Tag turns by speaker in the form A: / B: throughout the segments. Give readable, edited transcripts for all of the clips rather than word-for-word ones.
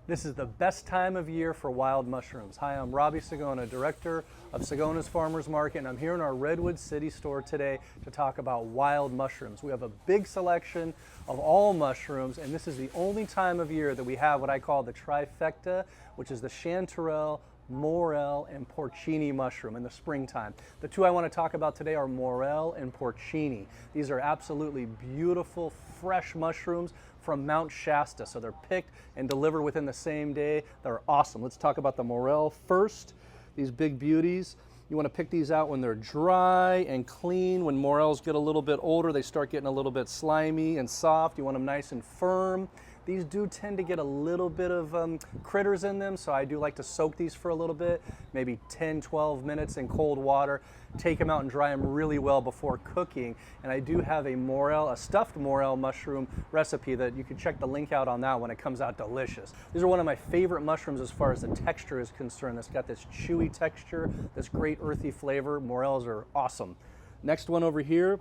A: This is the best time of year for wild mushrooms. Hi, I'm Robbie Sigona, Director of Sigona's Farmers Market, and I'm here in our Redwood City store today to talk about wild mushrooms. We have a big selection of all mushrooms, and this is the only time of year that we have what I call the Trifecta, which is the Chanterelle, Morel, and Porcini mushroom in the springtime. The two I want to talk about today are Morel and Porcini. These are absolutely beautiful, fresh mushrooms from Mount Shasta. So they're picked and delivered within the same day. They're awesome. Let's talk about the Morel first. These big beauties. You want to pick these out when they're dry and clean. When morels get a little bit older, they start getting a little bit slimy and soft. You want them nice and firm. These do tend to get a little bit of critters in them, so I do like to soak these for a little bit, maybe 10, 12 minutes in cold water. Take them out and dry them really well before cooking. And I do have a stuffed morel mushroom recipe that you can check the link out on that when it comes out delicious. These are one of my favorite mushrooms as far as the texture is concerned. It's got this chewy texture, this great earthy flavor. Morels are awesome. Next one over here,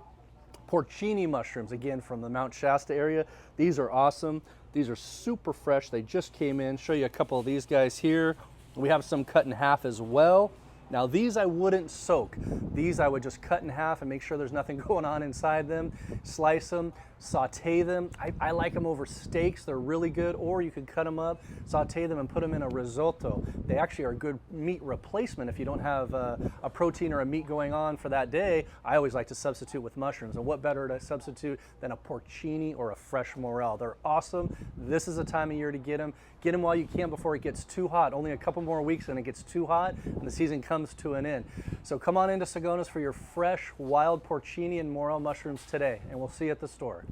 A: Porcini mushrooms, again from the Mount Shasta area. These are awesome. These are super fresh. They just came in. Show you a couple of these guys here. We have some cut in half as well. Now these I wouldn't soak. These I would just cut in half and make sure there's nothing going on inside them. Slice them, saute them. I like them over steaks. They're really good. Or you could cut them up, saute them, and put them in a risotto. They actually are a good meat replacement if you don't have a protein or a meat going on for that day. I always like to substitute with mushrooms. And what better to substitute than a porcini or a fresh morel? They're awesome. This is the time of year to get them. Get them while you can before it gets too hot. Only a couple more weeks and it gets too hot and the season comes to an end. So come on into Sigona's for your fresh wild porcini and morel mushrooms today, and we'll see you at the store.